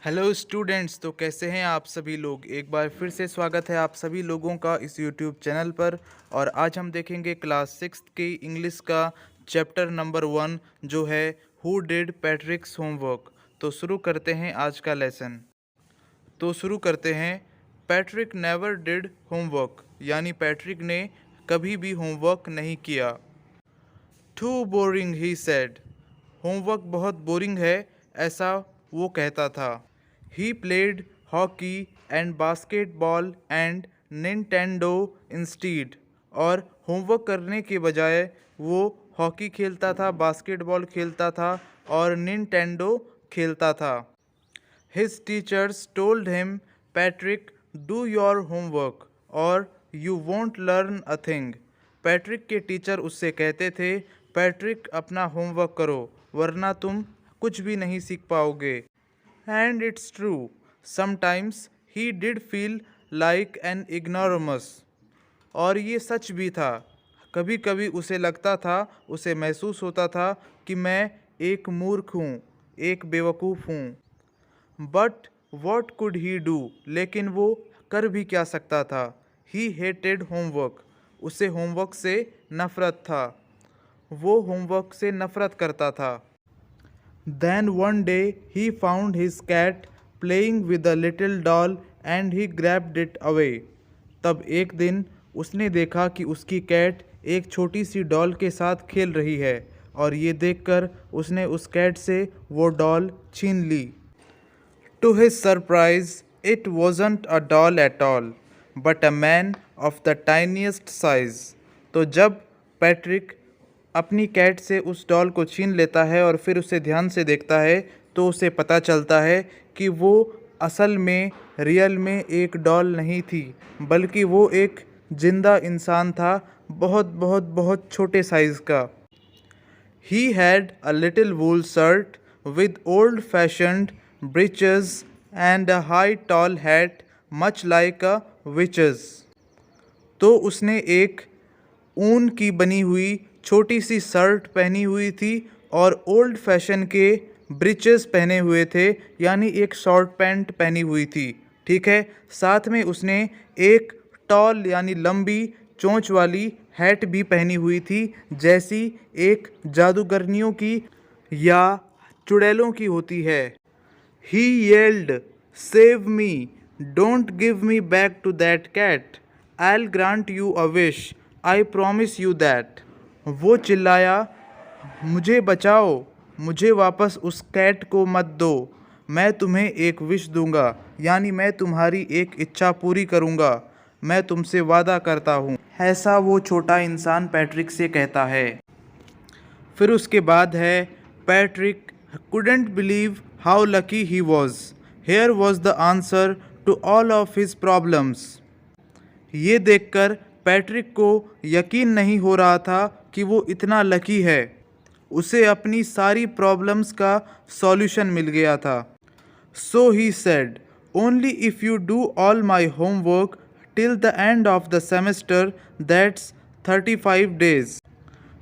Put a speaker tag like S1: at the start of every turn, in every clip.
S1: Hello students, तो कैसे हैं आप सभी लोग। एक बार फिर से स्वागत है आप सभी लोगों का इस यूट्यूब चैनल पर। और आज हम देखेंगे क्लास 6 की इंग्लिश का चैप्टर नंबर 1 जो है हु डिड पैट्रिक्स होमवर्क। तो शुरू करते हैं आज का lesson. Patrick never did homework, यानी पैट्रिक ने कभी भी होमवर्क नहीं किया। Too boring he said, homework बहुत बोरिंग है, ऐसा वो कहता था। He played hockey and basketball and Nintendo instead, और होमवर्क करने के बजाय वो हॉकी खेलता था, बास्केटबॉल खेलता था और निंटेंडो खेलता था। His teachers told him, Patrick do your homework और you won't learn a thing. Patrick के टीचर उससे कहते थे, पैट्रिक अपना होमवर्क करो वरना तुम कुछ भी नहीं सीख पाओगे। And it's true, sometimes he did feel like an ignoramus, और ये सच भी था। कभी कभी उसे लगता था, उसे महसूस होता था कि मैं एक मूर्ख हूँ, एक बेवकूफ़ हूँ। But what could he do, लेकिन वो कर भी क्या सकता था। ही हेटेड होमवर्क, उसे होमवर्क से नफ़रत था, वो होमवर्क से नफ़रत करता था। Then one day he found his cat playing with a little doll and he grabbed it away. तब एक दिन उसने देखा कि उसकी कैट एक छोटी सी डॉल के साथ खेल रही है, और ये देखकर उसने उस कैट से वो डॉल छीन ली। To his surprise, it wasn't a doll at all, but a man of the tiniest size. तो जब पैट्रिक अपनी कैट से उस डॉल को छीन लेता है और फिर उसे ध्यान से देखता है, तो उसे पता चलता है कि वो असल में रियल में एक डॉल नहीं थी, बल्कि वो एक जिंदा इंसान था, बहुत बहुत बहुत छोटे साइज़ का। He had a little wool shirt with old-fashioned breeches and a high tall hat much like a witch's. तो उसने एक ऊन की बनी हुई छोटी सी शर्ट पहनी हुई थी और ओल्ड फैशन के ब्रीचेस पहने हुए थे, यानी एक शॉर्ट पैंट पहनी हुई थी। ठीक है, साथ में उसने एक टॉल यानी लंबी चोंच वाली हैट भी पहनी हुई थी, जैसी एक जादूगरनियों की या चुड़ैलों की होती है। He yelled, save me, don't give me back to that cat, I'll grant you a wish, I promise you that. वो चिल्लाया, मुझे बचाओ, मुझे वापस उस कैट को मत दो, मैं तुम्हें एक विश दूंगा, यानी मैं तुम्हारी एक इच्छा पूरी करूंगा, मैं तुमसे वादा करता हूँ। ऐसा वो छोटा इंसान पैट्रिक से कहता है। फिर उसके बाद है, Patrick couldn't believe how lucky he was. Here was the answer to all of his problems. ये देखकर पैट्रिक को यकीन नहीं हो रहा था कि वो इतना लकी है, उसे अपनी सारी प्रॉब्लम्स का सॉल्यूशन मिल गया था। So he said, only if you do all my homework till the end of the semester, that's 35 days.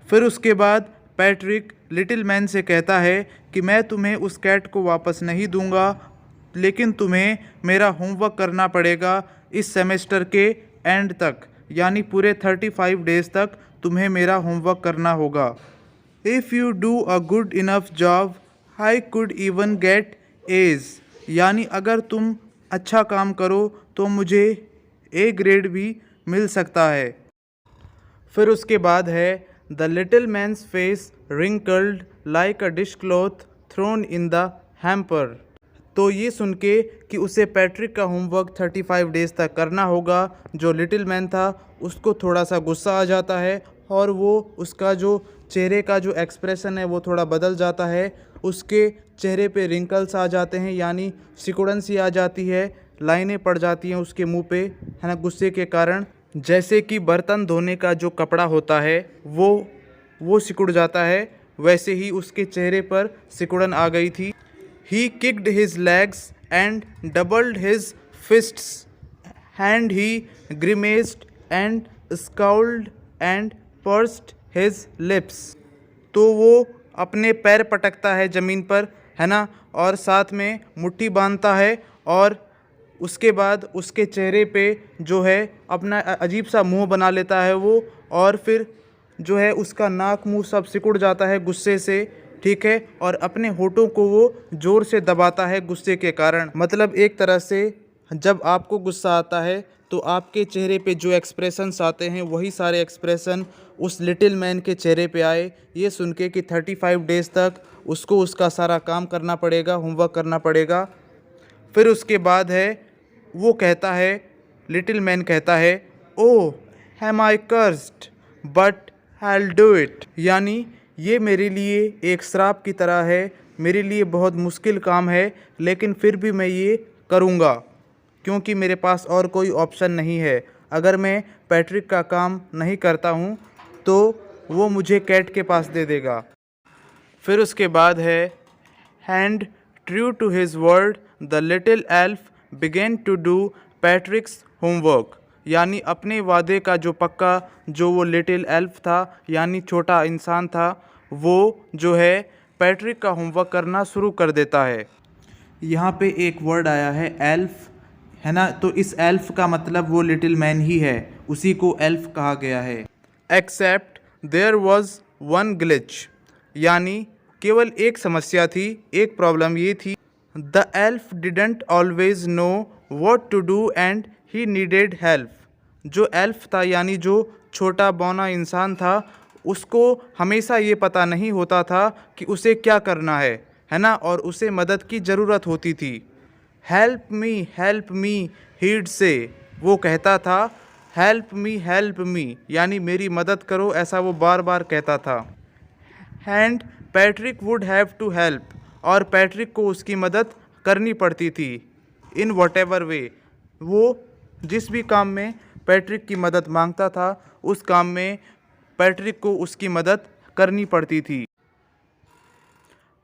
S1: फिर उसके बाद पैट्रिक लिटिल मैन से कहता है कि मैं तुम्हें उस कैट को वापस नहीं दूंगा, लेकिन तुम्हें मेरा होमवर्क करना पड़ेगा इस सेमेस्टर के एंड तक, यानी पूरे 35 डेज तक तुम्हें मेरा होमवर्क करना होगा। If you do a good enough job I could even get A's, यानी अगर तुम अच्छा काम करो तो मुझे ए ग्रेड भी मिल सकता है। फिर उसके बाद है, the little man's face wrinkled like a dishcloth thrown in the hamper. तो ये सुन के कि उसे पैट्रिक का होमवर्क 35 डेज़ तक करना होगा, जो लिटिल मैन था उसको थोड़ा सा गुस्सा आ जाता है, और वो उसका जो चेहरे का जो एक्सप्रेशन है वो थोड़ा बदल जाता है, उसके चेहरे पे रिंकल्स आ जाते हैं, यानी सिकुड़न सी आ जाती है, लाइनें पड़ जाती हैं उसके मुंह पे, है ना, गुस्से के कारण। जैसे कि बर्तन धोने का जो कपड़ा होता है वो सिकुड़ जाता है, वैसे ही उसके चेहरे पर सिकुड़न आ गई थी। He kicked his legs and doubled his fists, and he grimaced and scowled and pursed his lips. तो वो अपने पैर पटकता है ज़मीन पर, है ना, और साथ में मुट्ठी बांधता है और उसके बाद उसके चेहरे पे जो है अपना अजीब सा मुंह बना लेता है वो, और फिर जो है उसका नाक मुंह सब सिकुड़ जाता है गुस्से से, ठीक है, और अपने होठों को वो ज़ोर से दबाता है गुस्से के कारण। मतलब एक तरह से जब आपको गुस्सा आता है तो आपके चेहरे पे जो एक्सप्रेशंस आते हैं वही सारे एक्सप्रेशन उस लिटिल मैन के चेहरे पे आए, ये सुन के कि 35 डेज़ तक उसको उसका सारा काम करना पड़ेगा, होमवर्क करना पड़ेगा। फिर उसके बाद है वो कहता है, लिटिल मैन कहता है, oh ham I cursed but I do it, यानी ये मेरे लिए एक श्राप की तरह है, मेरे लिए बहुत मुश्किल काम है, लेकिन फिर भी मैं ये करूँगा क्योंकि मेरे पास और कोई ऑप्शन नहीं है। अगर मैं पैट्रिक का काम नहीं करता हूँ तो वो मुझे कैट के पास दे देगा। फिर उसके बाद है, and true to his word the little elf began to do Patrick's homework, यानी अपने वादे का जो पक्का जो वो लिटिल एल्फ था यानी छोटा इंसान था, वो जो है पैट्रिक का होमवर्क करना शुरू कर देता है। यहाँ पे एक वर्ड आया है एल्फ, है ना, तो इस एल्फ का मतलब वो लिटिल मैन ही है, उसी को एल्फ कहा गया है। Except there was one glitch, यानी केवल एक समस्या थी, एक प्रॉब्लम ये थी, the elf didn't always know what to do and he needed help. जो एल्फ था यानी जो छोटा बौना इंसान था, उसको हमेशा ये पता नहीं होता था कि उसे क्या करना है ना, और उसे मदद की ज़रूरत होती थी। हेल्प मी हीड से, वो कहता था हेल्प मी यानी मेरी मदद करो, ऐसा वो बार बार कहता था। And Patrick would have to help, और पैट्रिक को उसकी मदद करनी पड़ती थी। इन वट एवर वे, वो जिस भी काम में पैट्रिक की मदद मांगता था उस काम में पैट्रिक को उसकी मदद करनी पड़ती थी।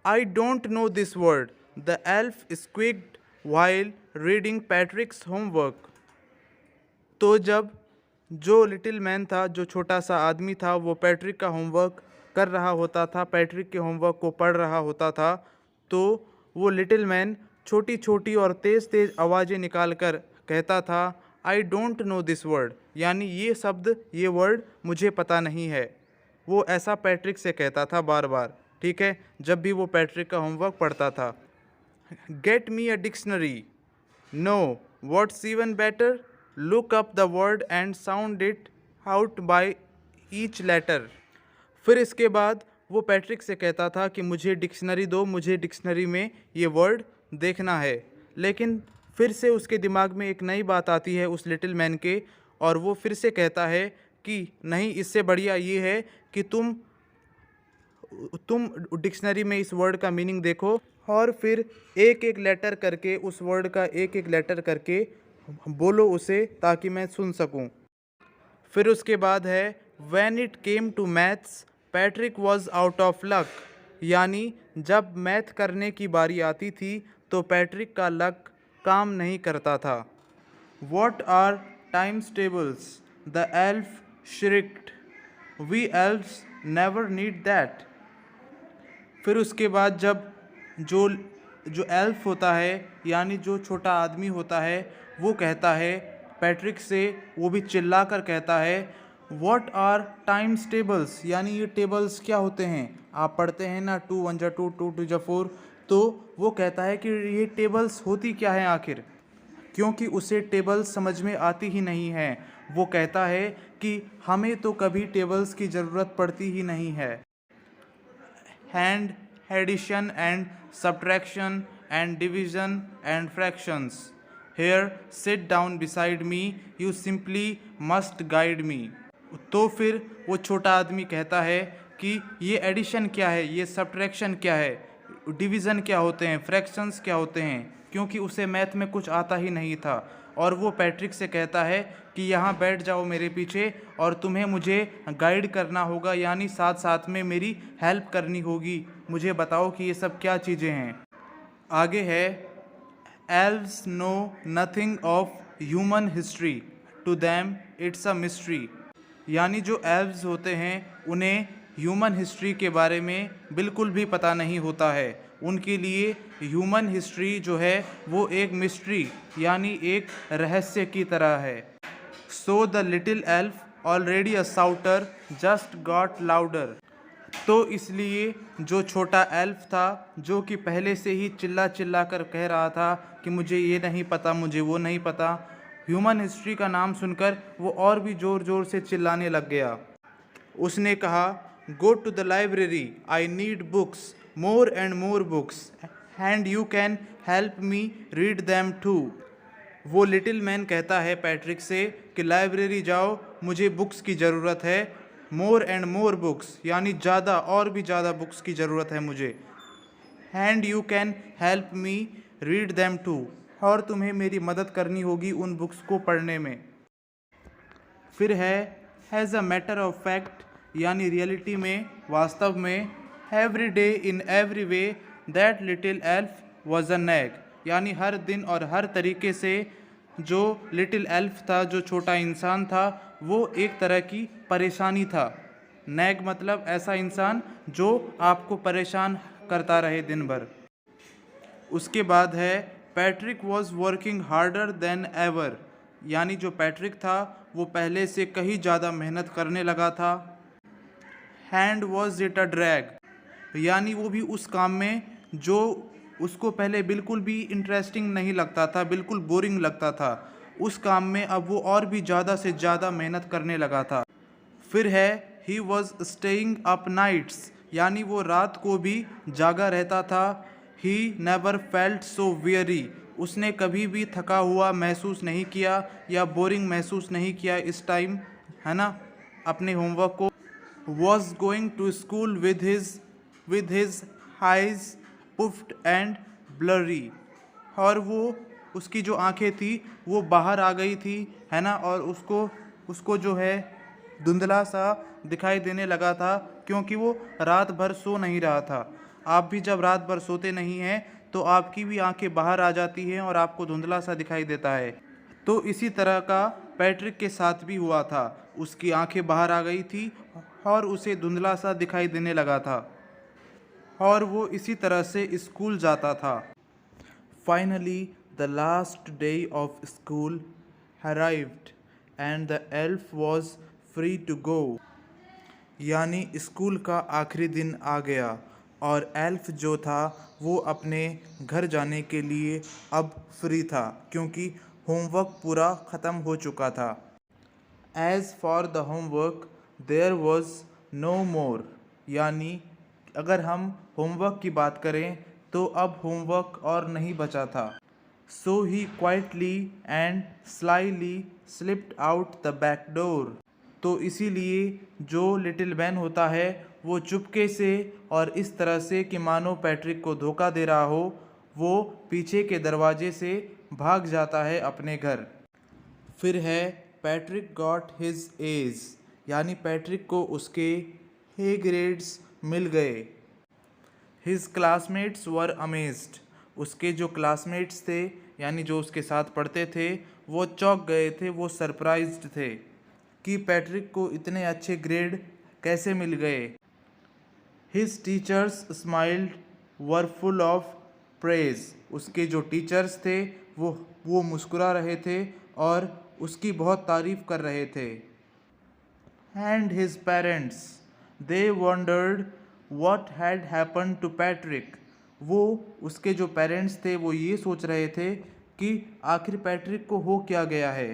S1: I don't know this word the elf squeaked while reading Patrick's homework. तो जब जो लिटिल मैन था, जो छोटा सा आदमी था, वो पैट्रिक का होमवर्क कर रहा होता था, पैट्रिक के होमवर्क को पढ़ रहा होता था, तो वो लिटिल मैन छोटी छोटी और तेज़ तेज़ आवाज़ें निकाल कर कहता था, आई डोंट नो दिस वर्ड, यानी ये शब्द, ये वर्ड मुझे पता नहीं है। वो ऐसा पैट्रिक से कहता था बार बार, ठीक है, जब भी वो पैट्रिक का होमवर्क पढ़ता था। Get me a dictionary, no, what's even better, look up the word and sound it out by each letter. फिर इसके बाद वो पैट्रिक से कहता था कि मुझे डिक्शनरी दो, मुझे डिक्शनरी में ये वर्ड देखना है। लेकिन फिर से उसके दिमाग में एक नई बात आती है उस लिटिल मैन के, और वो फिर से कहता है कि नहीं, इससे बढ़िया ये है कि तुम डिक्शनरी में इस वर्ड का मीनिंग देखो, और फिर एक एक लेटर करके उस वर्ड का एक एक लेटर करके बोलो उसे, ताकि मैं सुन सकूं। फिर उसके बाद है, when it came to maths Patrick was out of luck, यानी जब मैथ करने की बारी आती थी तो पैट्रिक का लक काम नहीं करता था। What are times tables, the elf shrieked, we elfs never need that. फिर उसके बाद जब जो जो एल्फ होता है यानी जो छोटा आदमी होता है, वो कहता है पैट्रिक से, वो भी चिल्ला कर कहता है, व्हाट आर टाइम्स टेबल्स, यानी ये टेबल्स क्या होते हैं, आप पढ़ते हैं ना 2 1 जा 2 2 2 जा 4, तो वो कहता है कि ये टेबल्स होती क्या है आखिर, क्योंकि उसे टेबल्स समझ में आती ही नहीं है। वो कहता है कि हमें तो कभी टेबल्स की ज़रूरत पड़ती ही नहीं है। Hand addition and subtraction and division and fractions, here sit down beside me, you simply must guide me. तो फिर वो छोटा आदमी कहता है कि ये एडिशन क्या है, ये सब्ट्रैक्शन क्या है, डिवीज़न क्या होते हैं, फ्रैक्शंस क्या होते हैं, क्योंकि उसे मैथ में कुछ आता ही नहीं था। और वो पैट्रिक से कहता है कि यहाँ बैठ जाओ मेरे पीछे, और तुम्हें मुझे गाइड करना होगा, यानी साथ साथ में मेरी हेल्प करनी होगी, मुझे बताओ कि ये सब क्या चीज़ें हैं। आगे है, elves know nothing of human history, to them it's a mystery, यानी जो एल्व्स होते हैं उन्हें ह्यूमन हिस्ट्री के बारे में बिल्कुल भी पता नहीं होता है, उनके लिए ह्यूमन हिस्ट्री जो है वो एक मिस्ट्री यानी एक रहस्य की तरह है। So the little elf already a shouter just got louder. तो इसलिए जो छोटा एल्फ था जो कि पहले से ही चिल्ला चिल्ला कर कह रहा था कि मुझे ये नहीं पता, मुझे वो नहीं पता, ह्यूमन हिस्ट्री का नाम सुनकर वो और भी ज़ोर ज़ोर से चिल्लाने लग गया। उसने कहा, go to the library, I need books, more and more books, and you can help me read them too. वो लिटिल मैन कहता है पैट्रिक से कि लाइब्रेरी जाओ, मुझे बुक्स की ज़रूरत है, मोर एंड मोर बुक्स यानी ज़्यादा और भी ज़्यादा बुक्स की ज़रूरत है मुझे, and you can help me read them too, और तुम्हें मेरी मदद करनी होगी उन बुक्स को पढ़ने में। फिर है has a matter of fact यानी रियलिटी में, वास्तव में, every day in every way that little elf was a nag यानी हर दिन और हर तरीके से जो लिटिल एल्फ था, जो छोटा इंसान था, वो एक तरह की परेशानी था। नैग मतलब ऐसा इंसान जो आपको परेशान करता रहे दिन भर। उसके बाद है Patrick was working harder than ever यानी जो पैट्रिक था वो पहले से कहीं ज़्यादा मेहनत करने लगा था। Hand was it a drag यानी वो भी उस काम में जो उसको पहले बिल्कुल भी इंटरेस्टिंग नहीं लगता था, बिल्कुल बोरिंग लगता था, उस काम में अब वो और भी ज़्यादा से ज़्यादा मेहनत करने लगा था। फिर है he was staying up nights यानी वो रात को भी जागा रहता था। He never felt so weary उसने कभी भी थका हुआ महसूस नहीं किया या बोरिंग महसूस नहीं किया इस टाइम, है ना, अपने होमवर्क को। Was going to school with his eyes puffed and blurry और वो उसकी जो आंखें थी वो बाहर आ गई थी, है ना, और उसको उसको जो है धुंधला सा दिखाई देने लगा था क्योंकि वो रात भर सो नहीं रहा था। आप भी जब रात भर सोते नहीं हैं तो आपकी भी आंखें बाहर आ जाती हैं और आपको धुंधला सा दिखाई देता है। तो इसी तरह का पैट्रिक के साथ भी हुआ था, उसकी आंखें बाहर आ गई थी और उसे धुंधला सा दिखाई देने लगा था और वो इसी तरह से स्कूल जाता था। Finally the last day of school arrived and the elf was free to go यानी स्कूल का आखिरी दिन आ गया और एल्फ जो था वो अपने घर जाने के लिए अब फ्री था क्योंकि होमवर्क पूरा ख़त्म हो चुका था। As for the homework there was no more यानी अगर हम होमवर्क की बात करें तो अब होमवर्क और नहीं बचा था। So he quietly and slyly slipped out the back door तो इसीलिए जो लिटिल मैन होता है वो चुपके से और इस तरह से कि मानो पैट्रिक को धोखा दे रहा हो, वो पीछे के दरवाजे से भाग जाता है अपने घर। फिर है पैट्रिक गॉट हिज एज यानी पैट्रिक को उसके ए ग्रेड्स मिल गए। हिज क्लासमेट्स वर अमेज्ड उसके जो क्लासमेट्स थे यानी जो उसके साथ पढ़ते थे वो चौंक गए थे, वो सरप्राइज्ड थे कि पैट्रिक को इतने अच्छे ग्रेड कैसे मिल गए। His teachers smiled were full of praise उसके जो टीचर्स थे वो मुस्कुरा रहे थे और उसकी बहुत तारीफ कर रहे थे। And his parents they wondered what had happened to Patrick वो उसके जो पेरेंट्स थे वो ये सोच रहे थे कि आखिर पैट्रिक को हो क्या गया है।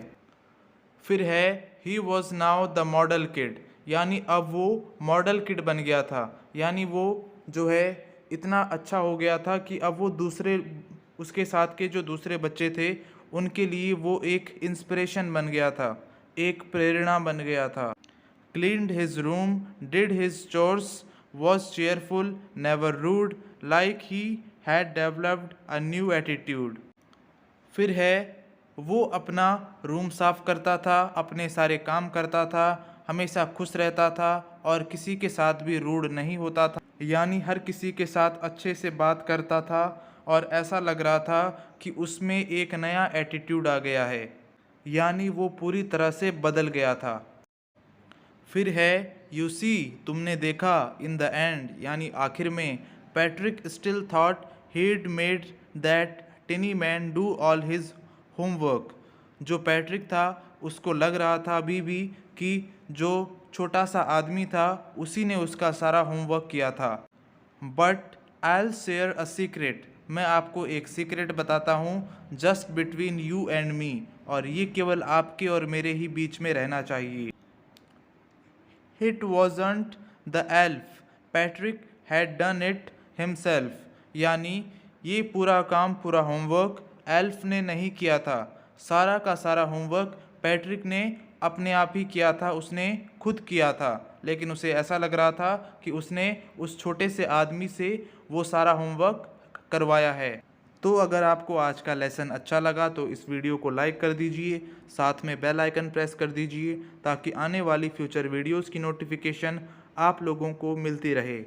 S1: फिर है he was now the model kid यानी अब वो मॉडल किड बन गया था यानी वो जो है इतना अच्छा हो गया था कि अब वो दूसरे उसके साथ के जो दूसरे बच्चे थे उनके लिए वो एक इंस्पिरेशन बन गया था, एक प्रेरणा बन गया था। Cleaned his room, did his chores, was cheerful, never rude, like he had developed a new attitude. फिर है वो अपना रूम साफ करता था, अपने सारे काम करता था, हमेशा खुश रहता था और किसी के साथ भी रूड नहीं होता था यानी हर किसी के साथ अच्छे से बात करता था और ऐसा लग रहा था कि उसमें एक नया एटीट्यूड आ गया है यानी वो पूरी तरह से बदल गया था। फिर है यू सी तुमने देखा, इन द एंड यानी आखिर में, Patrick still thought he'd made that tiny man do all his homework. जो पैट्रिक था उसको लग रहा था अभी भी कि जो छोटा सा आदमी था उसी ने उसका सारा होमवर्क किया था. But I'll share a secret. मैं आपको एक सीक्रेट बताता हूँ, just between you and me, और ये केवल आपके और मेरे ही बीच में रहना चाहिए. It wasn't the elf. Patrick had done it himself. यानी ये पूरा काम, पूरा होमवर्क एल्फ ने नहीं किया था. सारा का सारा होमवर्क पैट्रिक ने अपने आप ही किया था, उसने खुद किया था. लेकिन उसे ऐसा लग रहा था कि उसने उस छोटे से आदमी से वो सारा होमवर्क करवाया है. तो अगर आपको आज का लेसन अच्छा लगा तो इस वीडियो को लाइक कर दीजिए, साथ में बेल आइकन प्रेस कर दीजिए ताकि आने वाली फ्यूचर वीडियोस की नोटिफिकेशन आप लोगों को मिलती रहे.